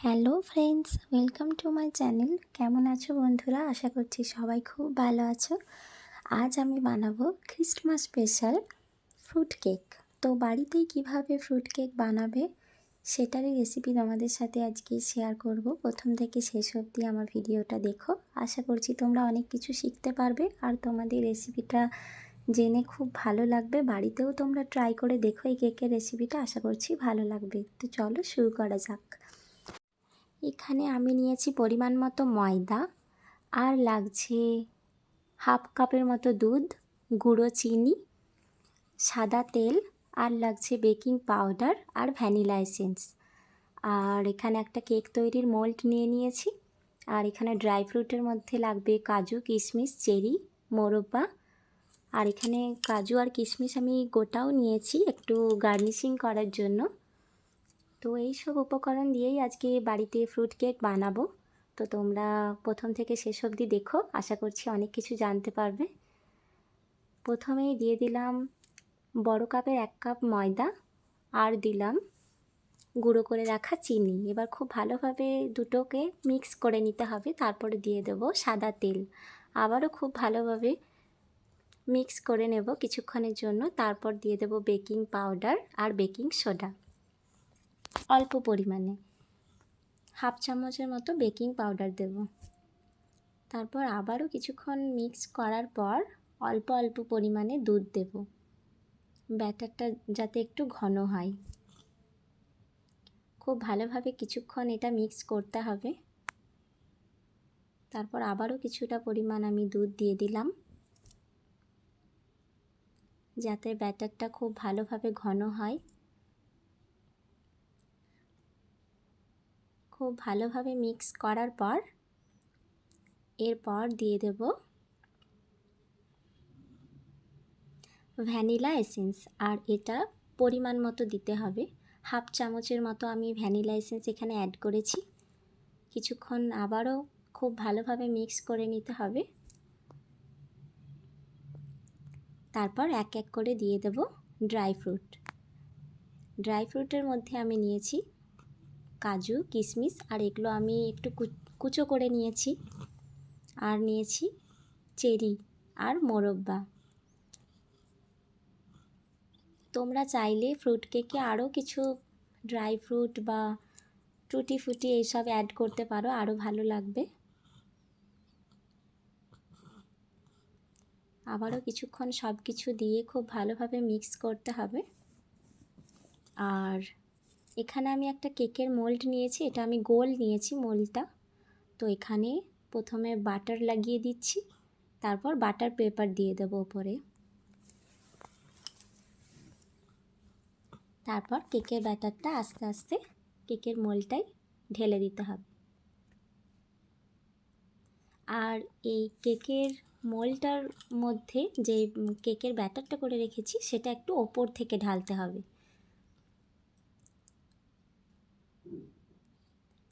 Hello friends, welcome to my channel. কেমন আছো বন্ধুরা? আশা করছি সবাই খুব ভালো আছো। আজ আমি বানাবো ক্রিসমাস স্পেশাল ফ্রুট কেক। তো বাড়িতেই কিভাবে ফ্রুট কেক বানাবে সেটারই রেসিপি তোমাদের সাথে আজকে শেয়ার করব। প্রথম থেকে শেষ অবধি আমার ভিডিওটা দেখো। আশা করছি তোমরা অনেক কিছু শিখতে পারবে আর তোমাদের রেসিপিটা জেনে খুব ভালো লাগবে। বাড়িতেও তোমরা ট্রাই করে দেখো এই কেকের রেসিপিটা, আশা করছি ভালো লাগবে। তো চলো শুরু করা যাক। এখানে আমি নিয়েছি পরিমাণ মতো ময়দা, আর লাগছে হাফ কাপের মতো দুধ, গুঁড়ো চিনি, সাদা তেল, আর লাগছে বেকিং পাউডার আর ভ্যানিলা এসেন্স। আর এখানে একটা কেক তৈরির মোল্ড নিয়ে নিয়েছি। আর এখানে ড্রাই ফ্রুটের মধ্যে লাগবে কাজু, কিশমিশ, চেরি, মোরব্বা। আর এখানে কাজু আর কিশমিশ আমি গোটাও নিয়েছি একটু গার্নিশিং করার জন্য। তো এই সব উপকরণ দিয়েই আজকে বাড়িতে ফ্রুট কেক বানাবো। তো তোমরা প্রথম থেকে শেষ অবধি দেখো, আশা করছি অনেক কিছু জানতে পারবে। প্রথমেই দিয়ে দিলাম বড় কাপের 1 কাপ ময়দা, আর দিলাম গুঁড়ো করে রাখা চিনি। এবার খুব ভালোভাবে দুটোকে মিক্স করে নিতে হবে। তারপরে দিয়ে দেবো সাদা তেল, আবারও খুব ভালোভাবে মিক্স করে নেব কিছুক্ষণের জন্য। তারপর দিয়ে দেবো বেকিং পাউডার আর বেকিং সোডা অল্প পরিমাণে, হাফ চামচের মতো বেকিং পাউডার দেব। তারপর আবারও কিছুক্ষণ মিক্স করার পর অল্প অল্প পরিমাণে দুধ দেব, ব্যাটারটা যাতে একটু ঘন হয়। খুব ভালোভাবে কিছুক্ষণ এটা মিক্স করতে হবে। তারপর আবারও কিছুটা পরিমাণ আমি দুধ দিয়ে দিলাম, যাতে ব্যাটারটা খুব ভালোভাবে ঘন হয়। খুব ভালোভাবে মিক্স করার পর এরপর দিয়ে দেব ভ্যানিলা এসেন্স, আর এটা পরিমাণ মতো দিতে হবে। হাফ চামচের মতো আমি ভ্যানিলা এসেন্স এখানে অ্যাড করেছি। কিছুক্ষণ আবারও খুব ভালোভাবে মিক্স করে নিতে হবে। তারপর এক এক করে দিয়ে দেব ড্রাই ফ্রুট। ড্রাই ফ্রুটের মধ্যে আমি নিয়েছি কাজু, কিশমিশ, আর এগুলো আমি একটু কুচো করে নিয়েছি। আর নিয়েছি চেরি আর মোরব্বা। তোমরা চাইলে ফ্রুট কেকে আরও কিছু ড্রাই ফ্রুট বা টুটি ফুটি এইসব অ্যাড করতে পারো, আরও ভালো লাগবে। আবারও কিছুক্ষণ সব কিছু দিয়ে খুব ভালোভাবে মিক্স করতে হবে। আর এখানে আমি একটা কেকের মোল্ড নিয়েছি, এটা আমি গোল নিয়েছি মোল্ডটা। তো এখানে প্রথমে বাটার লাগিয়ে দিচ্ছি, তারপর বাটার পেপার দিয়ে দেবো ওপরে। তারপর কেকের ব্যাটারটা আস্তে আস্তে কেকের মোল্ডটায় ঢেলে দিতে হবে। আর এই কেকের মোল্ডটার মধ্যে যে কেকের ব্যাটারটা করে রেখেছি সেটা একটু ওপর থেকে ঢালতে হবে,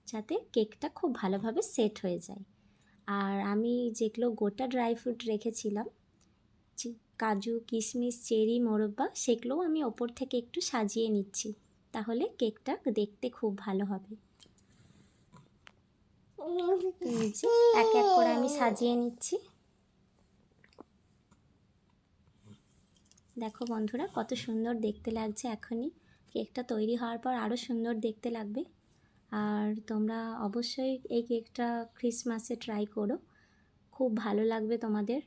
যাতে কেকটা খুব ভালোভাবে সেট হয়ে যায়। আর আমি যেগুলো গোটা ড্রাই ফ্রুট রেখেছিলাম, কাজু, কিশমিশ, চেরি, মোরব্বা, সেগুলোও আমি ওপর থেকে একটু সাজিয়ে নিচ্ছি, তাহলে কেকটা দেখতে খুব ভালো হবে। এক এক করে আমি সাজিয়ে নিচ্ছি। দেখো বন্ধুরা কত সুন্দর দেখতে লাগছে। এখনই কেকটা তৈরি হওয়ার পর আরও সুন্দর দেখতে লাগবে। আর তোমরা অবশ্যই এই কেকটা ক্রিসমাসে ট্রাই করো, খুব ভালো লাগবে তোমাদের।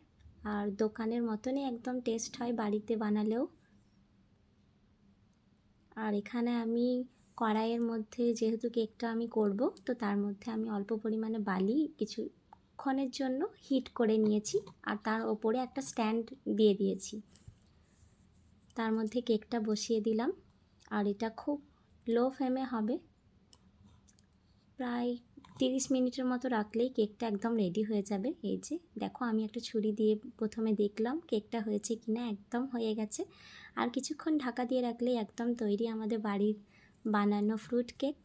আর দোকানের মতনই একদম টেস্ট হয় বাড়িতে বানালেও। আর এখানে আমি কড়াইয়ের মধ্যে যেহেতু কেকটা আমি করব, তো তার মধ্যে আমি অল্প পরিমাণে বালি কিছুক্ষণের জন্য হিট করে নিয়েছি, আর তার ওপরে একটা স্ট্যান্ড দিয়ে দিয়েছি। তার মধ্যে কেকটা বসিয়ে দিলাম, আর এটা খুব লো ফ্লেমে হবে। প্রায় 30 মিনিটের মতো রাখলেই কেকটা একদম রেডি হয়ে যাবে। এই যে দেখো, আমি একটা ছুরি দিয়ে প্রথমে দেখলাম কেকটা হয়েছে কিনা, একদম হয়ে গেছে। আর কিছুক্ষণ ঢাকা দিয়ে রাখলেই একদম তৈরি আমাদের বাড়ির বানানো ফ্রুট কেক।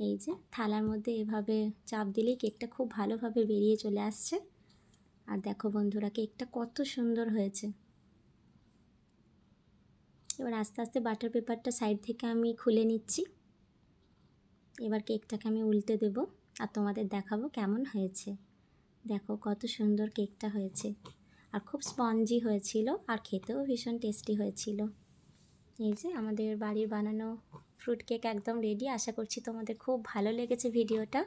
এই যে থালার মধ্যে এভাবে চাপ দিলেই কেকটা খুব ভালোভাবে বেরিয়ে চলে আসছে। আর দেখো বন্ধুরা, কেকটা কত সুন্দর হয়েছে। এবার আস্তে আস্তে বাটার পেপারটা সাইড থেকে আমি খুলে নিচ্ছি। এবার কেকটাকে আমি উল্টে দেব আর তোমাদের দেখাবো কেমন হয়েছে। দেখো কত সুন্দর কেকটা হয়েছে, আর খুব স্পঞ্জি হয়েছিল আর খেতেও ভীষণ টেস্টি হয়েছিল। এই যে আমাদের বাড়ির বানানো ফ্রুট কেক একদম রেডি। আশা করছি তোমাদের খুব ভালো লেগেছে ভিডিওটা।